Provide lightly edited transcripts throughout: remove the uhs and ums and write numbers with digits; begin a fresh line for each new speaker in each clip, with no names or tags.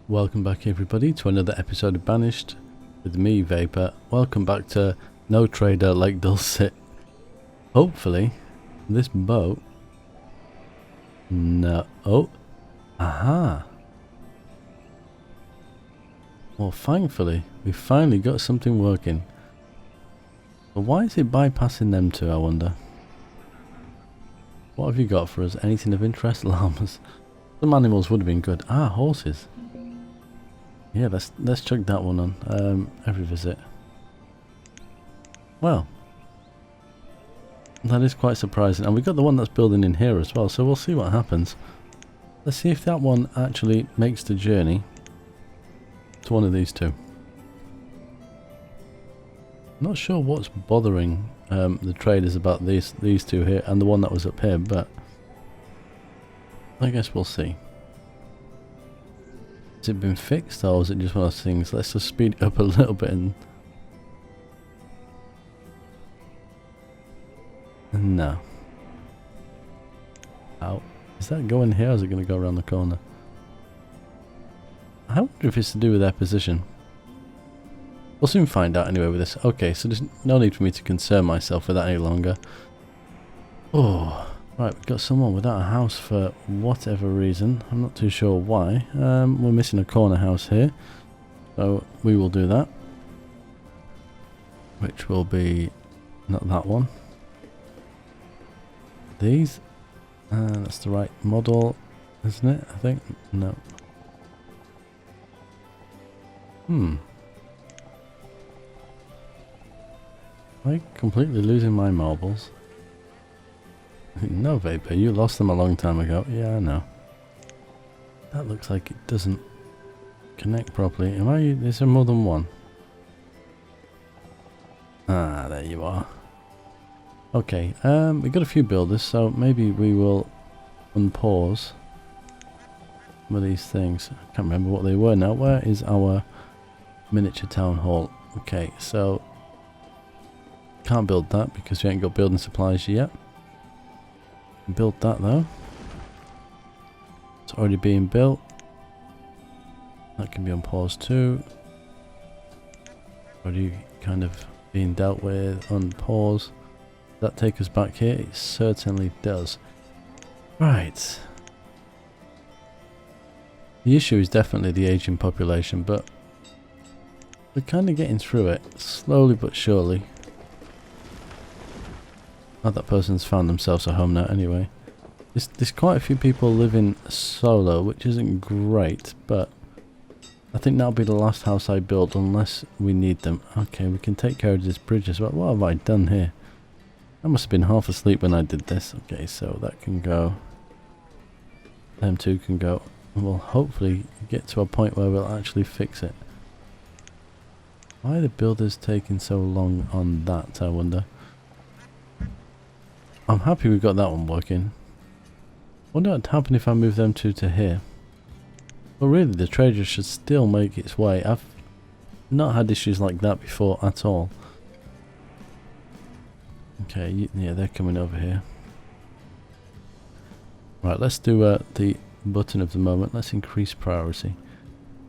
Welcome back everybody to another episode of Banished with me, Vapor. Welcome back to No Trader Lake Dulcet. Hopefully this boat... No. Oh. Aha. Well, thankfully we finally got something working. But why is it bypassing them two, I wonder? What have you got for us? Anything of interest? Llamas. Some animals would have been good. Ah, horses. Yeah, let's chuck that one on. Every visit. Well, that is quite surprising. And we got the one that's building in here as well, so we'll see what happens. Let's see if that one actually makes the journey to one of these two. Not sure what's bothering the traders about these two here and the one that was up here, but I guess we'll see. Has it been fixed, or is it just one of those things? Let's just speed it up a little bit and... No. How? Is that going here, or is it going to go around the corner? I wonder if it's to do with their position. We'll soon find out anyway with this. Okay, so there's no need for me to concern myself with that any longer. Oh... Right, we've got someone without a house for whatever reason. I'm not too sure why. We're missing a corner house here. So we will do that. Which will be not that one. These. That's the right model, isn't it? I think. No. Am I completely losing my marbles? No, Vapor, you lost them a long time ago. Yeah, I know. That looks like it doesn't connect properly. Is there more than one? Ah, there you are. Okay, we got a few builders, so maybe we will unpause some of these things. I can't remember what they were now. Where is our miniature town hall? Okay, so can't build that because we ain't got building supplies yet. Build that though. It's already being built. That can be on pause too. Already kind of being dealt with on pause. Does that take us back here? It certainly does. Right. The issue is definitely the aging population, but we're kind of getting through it slowly but surely. Oh, that person's found themselves a home now anyway. There's quite a few people living solo, which isn't great, but I think that'll be the last house I build unless we need them. Okay, we can take care of this bridge as well. What have I done here? I must have been half asleep when I did this. Okay, so that can go. Them two can go. And we'll hopefully get to a point where we'll actually fix it. Why are the builders taking so long on that, I wonder? I'm happy we've got that one working. Wonder what would happen if I move them two to here. Well, really, the trader should still make its way. I've not had issues like that before at all. Okay, yeah, they're coming over here. Right, let's do the button of the moment. Let's increase priority.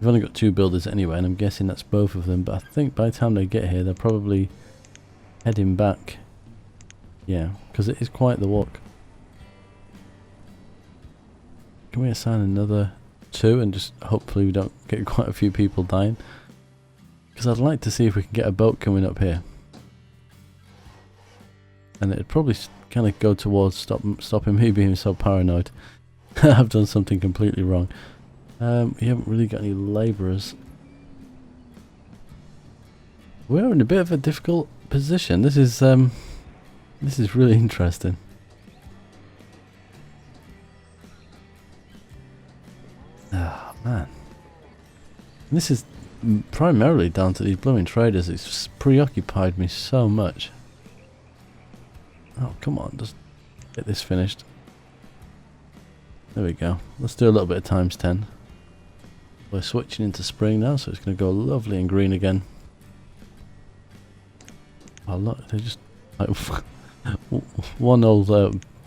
We've only got two builders anyway, and I'm guessing that's both of them. But I think by the time they get here, they're probably heading back. Yeah, because it is quite the walk. Can we assign another two and just hopefully we don't get quite a few people dying? Because I'd like to see if we can get a boat coming up here. And it'd probably kind of go towards stopping me being so paranoid. I've done something completely wrong. We haven't really got any labourers. We're in a bit of a difficult position. This is really interesting. Ah, man. And this is primarily down to these blooming traders. It's preoccupied me so much. Oh, come on, just get this finished. There we go. Let's do a little bit of times 10. We're switching into spring now, so it's going to go lovely and green again. Oh, look, they just... like, one old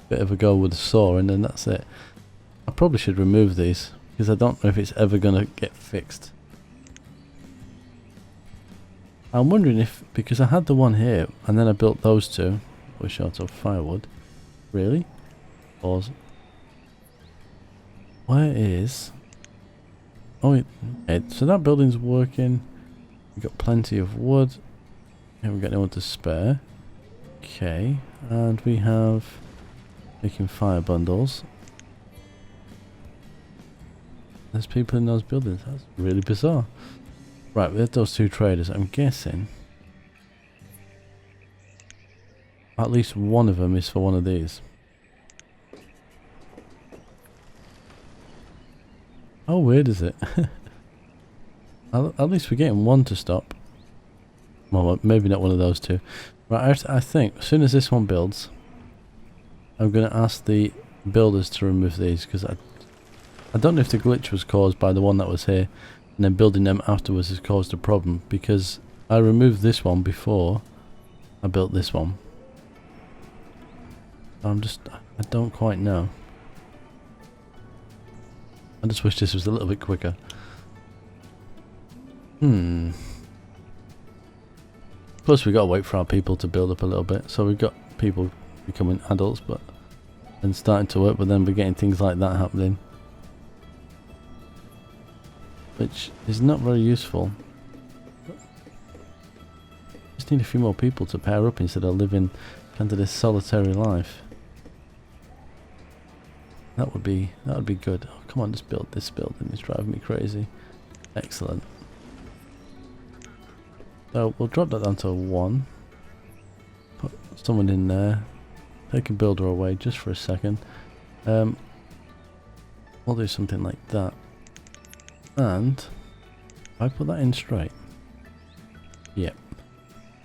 bit of a go with a saw and then that's it. I probably should remove these because I don't know if it's ever going to get fixed. I'm wondering if, because I had the one here and then I built those two, we're short of firewood. Really? Pause. Where is... Oh, okay, so that building's working. We've got plenty of wood. Yeah, we've got no one to spare. Okay, and we have making fire bundles. There's people in those buildings. That's really bizarre. Right, we have those two traders. I'm guessing at least one of them is for one of these. How weird is it? At least we're getting one to stop. Well, maybe not one of those two. Right, I think as soon as this one builds, I'm going to ask the builders to remove these, because I don't know if the glitch was caused by the one that was here, and then building them afterwards has caused a problem, because I removed this one before I built this one. I don't quite know. I just wish this was a little bit quicker. Plus we got to wait for our people to build up a little bit. So we've got people becoming adults and starting to work, but then we're getting things like that happening, which is not very useful. Just need a few more people to pair up instead of living kind of this solitary life. That would be good. Oh, come on, just build this building. It's driving me crazy. Excellent. So we'll drop that down to a 1. Put someone in there. Take a builder away just for a second. We'll do something like that. And if I put that in straight. Yep.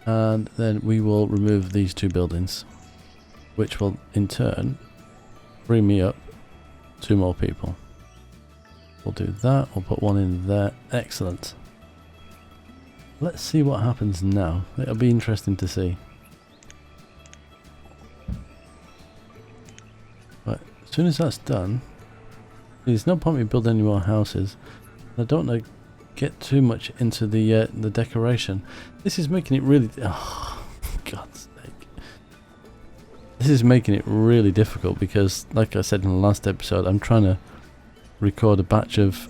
And then we will remove these two buildings, which will in turn free me up 2 more people. We'll do that. We'll put one in there. Excellent. Let's see what happens now. It'll be interesting to see. Right, as soon as that's done, there's no point in me building any more houses. I don't want to get too much into the decoration. This is making it really... Oh, for God's sake. This is making it really difficult because, like I said in the last episode, I'm trying to record a batch of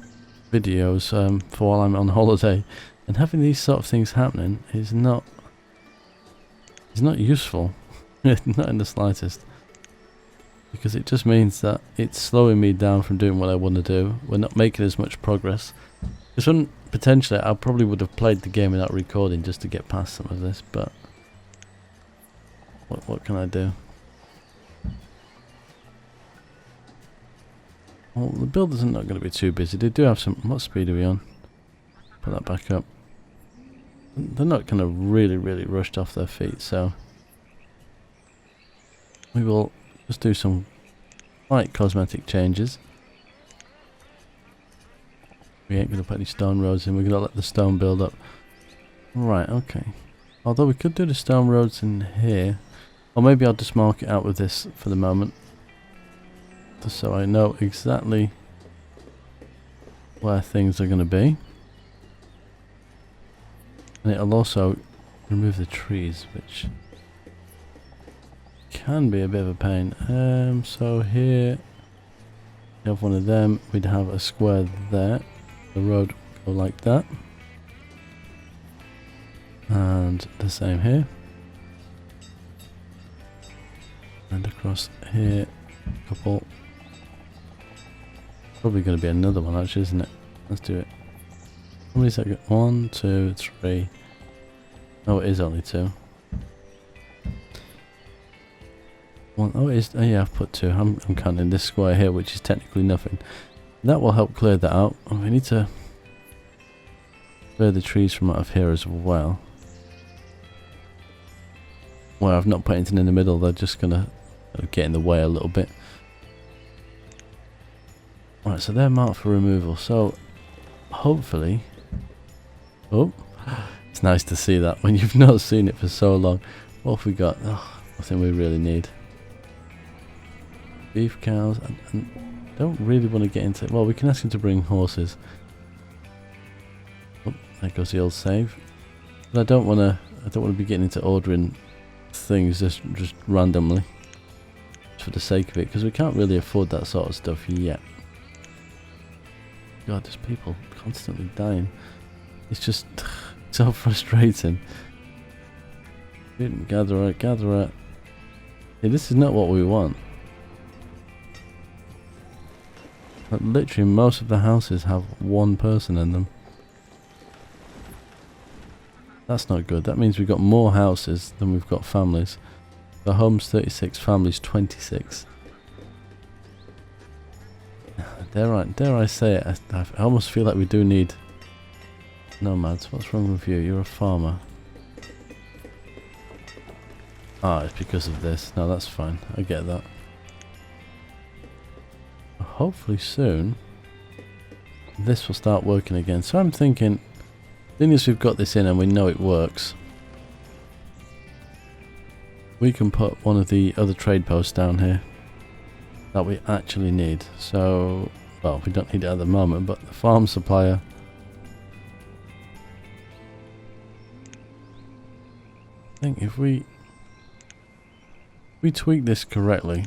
videos for while I'm on holiday, and having these sort of things happening is not useful. Not in the slightest, because it just means that it's slowing me down from doing what I want to do. We're not making as much progress. This one, potentially, I probably would have played the game without recording just to get past some of this, but what can I do? Well, the builders are not going to be too busy. They do have some... What speed are we on? Put that back up. They're not kind of really rushed off their feet, so we will just do some slight cosmetic changes. We ain't going to put any stone roads in. We're going to let the stone build up. Right, okay. Although we could do the stone roads in here, or maybe I'll just mark it out with this for the moment, just so I know exactly where things are going to be. And it'll also remove the trees, which can be a bit of a pain. So here we have one of them. We'd have a square there. The road would go like that. And the same here. And across here, a couple. Probably going to be another one actually, isn't it? Let's do it. How many seconds? 1, 2, 3. Oh, it is only 2. 1. Oh, it is. Oh, yeah, I've put 2. I'm counting this square here, which is technically nothing. That will help clear that out. Oh, we need to clear the trees from out of here as well. Well, I've not put anything in the middle. They're just gonna get in the way a little bit. Right, so they're marked for removal. So hopefully. Oh, it's nice to see that when you've not seen it for so long. What have we got? Oh, nothing we really need. Beef cows and don't really want to get into... Well, we can ask him to bring horses. Oh, there goes the old save. But I don't want to be getting into ordering things just randomly. Just for the sake of it, because we can't really afford that sort of stuff yet. God, there's people constantly dying. It's just so frustrating. Gather it. Yeah, this is not what we want. But literally most of the houses have one person in them. That's not good. That means we've got more houses than we've got families. The home's 36, families 26. Dare I say it, I almost feel like we do need nomads. What's wrong with you? You're a farmer. Ah, it's because of this. No, that's fine. I get that. Hopefully soon this will start working again. So I'm thinking, seeing as we've got this in and we know it works, we can put one of the other trade posts down here that we actually need. So, well, we don't need it at the moment, but the farm supplier. I think if we tweak this correctly,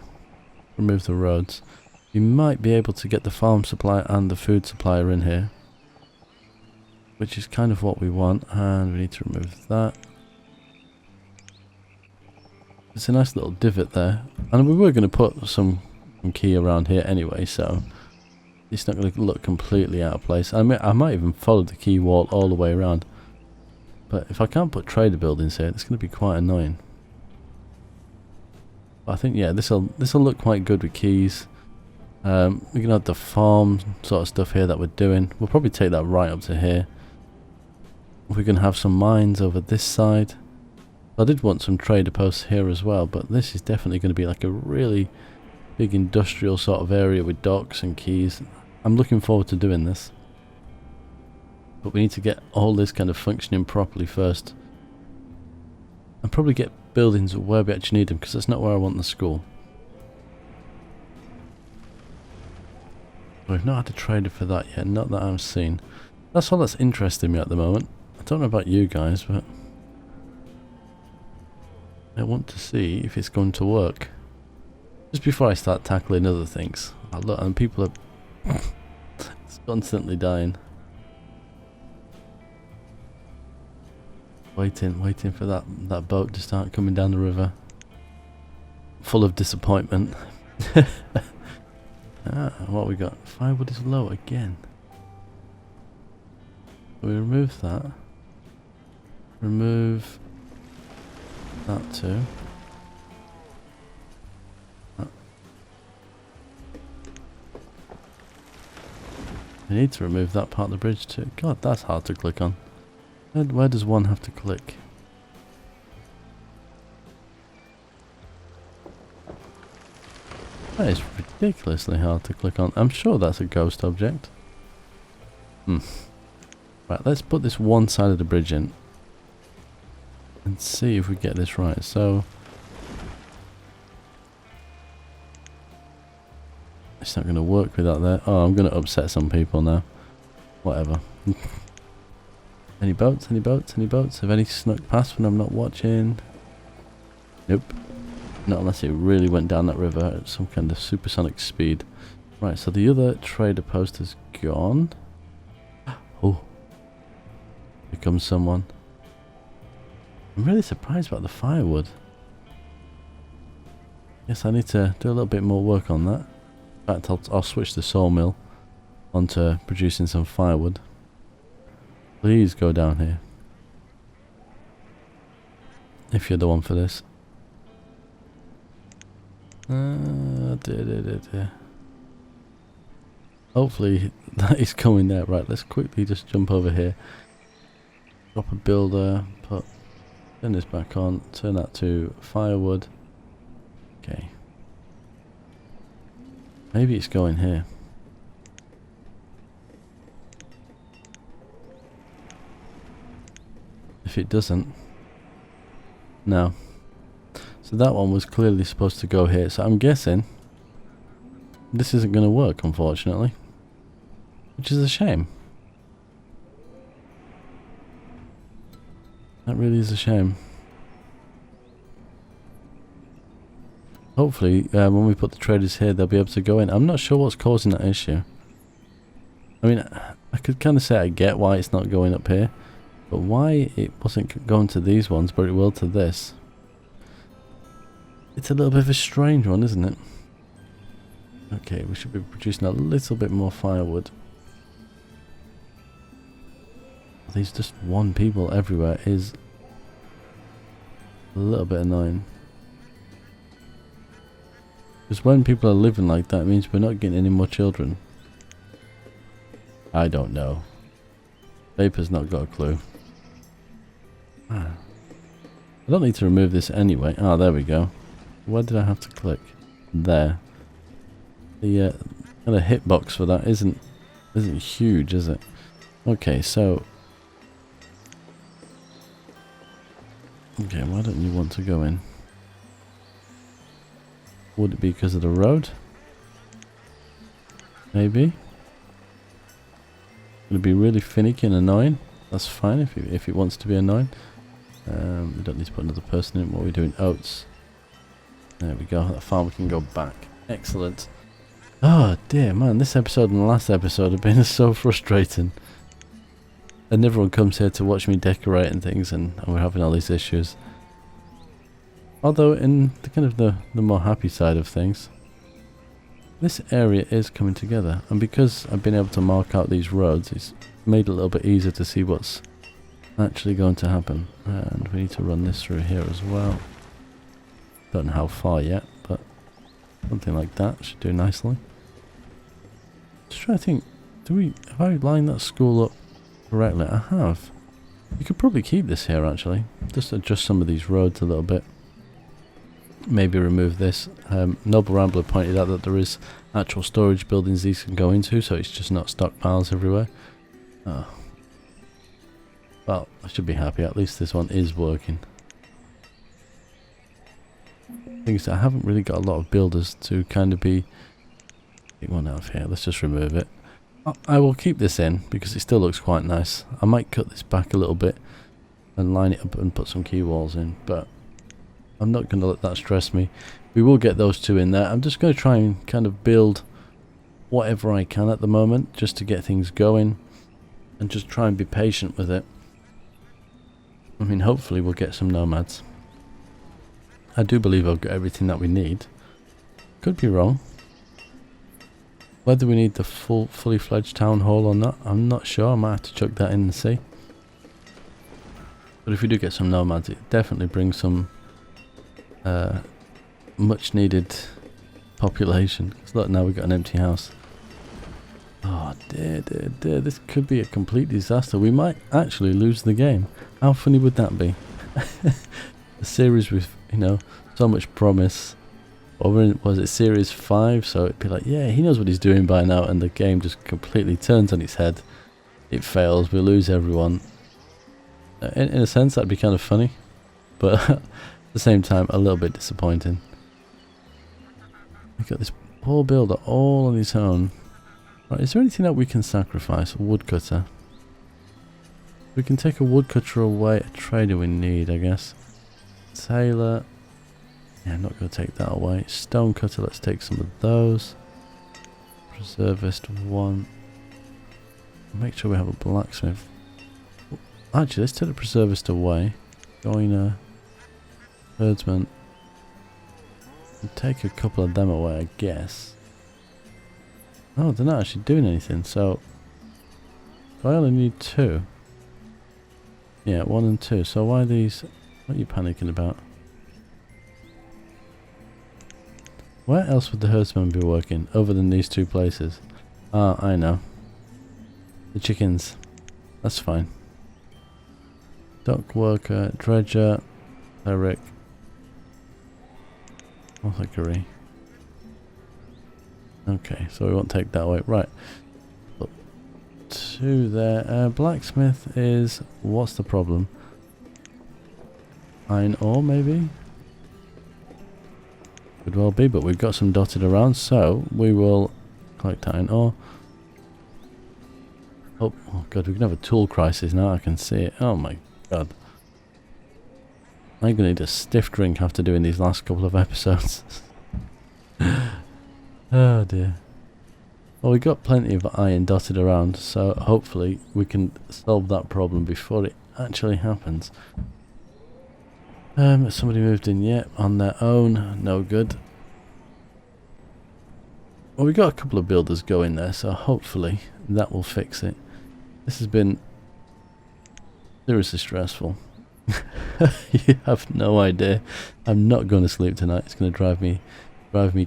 remove the roads, we might be able to get the farm supplier and the food supplier in here, which is kind of what we want. And we need to remove that. It's a nice little divot there, and we were going to put some key around here anyway, so it's not going to look completely out of place. I might even follow the key wall all the way around, but if I can't put trader buildings here, it's going to be quite annoying. But I think, yeah, this'll look quite good with keys. We can have the farm sort of stuff here that we're doing. We'll probably take that right up to here. We can have some mines over this side. I did want some trader posts here as well, but this is definitely going to be like a really big industrial sort of area with docks and quays. I'm looking forward to doing this. But we need to get all this kind of functioning properly first. And probably get buildings where we actually need them, because that's not where I want the school. We've not had a trader for that yet, not that I've seen. That's all that's interesting me at the moment. I don't know about you guys, but I want to see if it's going to work. Just before I start tackling other things. Oh, look, and people are constantly dying. Waiting for that boat to start coming down the river. Full of disappointment. What we got? Firewood is low again. We remove that. Remove that too. We need to remove that part of the bridge too. God, that's hard to click on. Where does one have to click? That is ridiculously hard to click on. I'm sure that's a ghost object. Right, let's put this one side of the bridge in and see if we get this right. So it's not going to work without that. Oh, I'm going to upset some people now. Whatever. Any boats? Any boats? Any boats? Have any snuck past when I'm not watching? Nope. Not unless it really went down that river at some kind of supersonic speed. Right, so the other trader post has gone. Oh. Here comes someone. I'm really surprised about the firewood. Yes, I need to do a little bit more work on that. In fact, I'll switch the sawmill onto producing some firewood. Please go down here. If you're the one for this. Hopefully that is going there. Right, let's quickly just jump over here. Drop a builder, turn this back on, turn that to firewood. Okay. Maybe it's going here. If it doesn't, no. So that one was clearly supposed to go here. So I'm guessing this isn't going to work, unfortunately. Which is a shame. That really is a shame. Hopefully, when we put the traders here, they'll be able to go in. I'm not sure what's causing that issue. I mean, I could kind of say I get why it's not going up here. But why it wasn't going to these ones, but it will to this. It's a little bit of a strange one, isn't it? Okay, we should be producing a little bit more firewood. There's just one people everywhere is a little bit annoying. Because when people are living like that, it means we're not getting any more children. I don't know. Vapor's not got a clue. I don't need to remove this anyway. Ah, there we go. Where did I have to click? There. The kind of hitbox for that isn't huge, is it? Okay, so okay, why don't you want to go in? Would it be because of the road? Maybe. Would it be really finicky and annoying? That's fine if it wants to be annoying. We don't need to put another person in. What are we doing? Oats. There we go. That farm can go back. Excellent. Oh dear, man. This episode and the last episode have been so frustrating. And everyone comes here to watch me decorate and things, and we're having all these issues. Although in the kind of the more happy side of things, this area is coming together. And because I've been able to mark out these roads, it's made it a little bit easier to see what's actually going to happen. And we need to run this through here as well. Don't know how far yet, but something like that should do nicely. Just trying to think, have I lined that school up correctly? I have. You could probably keep this here actually. Just adjust some of these roads a little bit. Maybe remove this. Noble Rambler pointed out that there is actual storage buildings these can go into, so it's just not stockpiles everywhere. Oh. Well, I should be happy. At least this one is working. Thing is, I haven't really got a lot of builders to kind of be... Take one out of here. Let's just remove it. I will keep this in because it still looks quite nice. I might cut this back a little bit and line it up and put some key walls in, but I'm not going to let that stress me. We will get those two in there. I'm just going to try and kind of build whatever I can at the moment just to get things going and just try and be patient with it. I mean, hopefully we'll get some nomads. I do believe I've got everything that we need. Could be wrong. Whether we need the fully fledged town hall or not, I'm not sure. I might have to chuck that in and see. But if we do get some nomads, it definitely brings some much needed population. Because look, now we've got an empty house. Oh dear, dear, dear. This could be a complete disaster. We might actually lose the game. How funny would that be? A series with, you know, so much promise. Or was it series 5? So it'd be like, yeah, he knows what he's doing by now, and the game just completely turns on its head. It fails, we lose everyone. In a sense, that'd be kind of funny, but at the same time, a little bit disappointing. We've got this poor builder all on his own. Right, is there anything that we can sacrifice? A woodcutter. We can take a woodcutter away. A trader we need, I guess. Tailor. Yeah, I'm not going to take that away. Stonecutter, let's take some of those. Preservist 1. Make sure we have a blacksmith. Actually, let's take the preservist away. Joiner. Herdsman. And take a couple of them away, I guess. Oh, they're not actually doing anything, so... I only need 2. Yeah, 1 and 2. So why these... What are you panicking about? Where else would the herdsman be working other than these 2 places? Ah, I know. The chickens. That's fine. Dock worker, dredger, cleric, apothecary. Okay, so we won't take that away. Right. Look, 2 there. Blacksmith is... What's the problem? Iron ore, maybe? Could well be, but we've got some dotted around, so we will collect iron ore. Oh god, we can have a tool crisis now, I can see it. Oh my god. I'm going to need a stiff drink after doing these last couple of episodes. Oh dear. Well, we've got plenty of iron dotted around, so hopefully we can solve that problem before it actually happens. Somebody moved in yet on their own, no good. Well, we got a couple of builders going there, so hopefully that will fix it. This has been seriously stressful. You have no idea. I'm not going to sleep tonight. It's going to drive me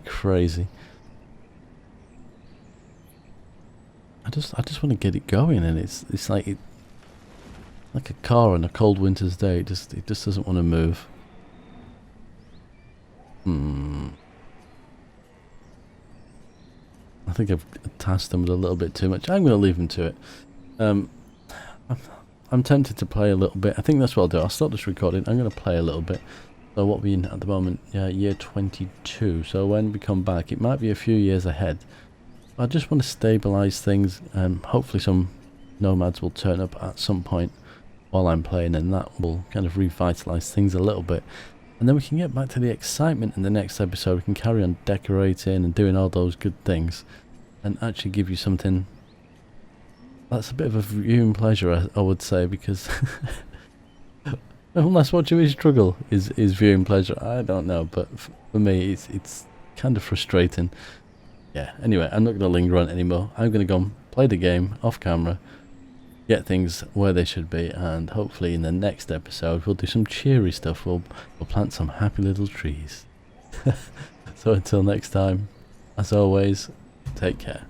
crazy. I just want to get it going, and it's like a car on a cold winter's day. It just doesn't want to move. I think I've tasked them with a little bit too much. I'm going to leave them to it. I'm tempted to play a little bit. I think that's what I'll do. I'll stop this recording. I'm going to play a little bit. So what we're in at the moment, year 22. So when we come back, it might be a few years ahead. I just want to stabilise things. Hopefully some nomads will turn up at some point while I'm playing, and that will kind of revitalise things a little bit. And then we can get back to the excitement in the next episode. We can carry on decorating and doing all those good things, and actually give you something that's a bit of a viewing pleasure, I would say, because unless watching me struggle is viewing pleasure, I don't know, but for me it's kind of frustrating. Yeah, anyway, I'm not going to linger on anymore. I'm going to go and play the game off camera, get things where they should be, and hopefully in the next episode we'll do some cheery stuff. We'll plant some happy little trees. So until next time, as always, take care.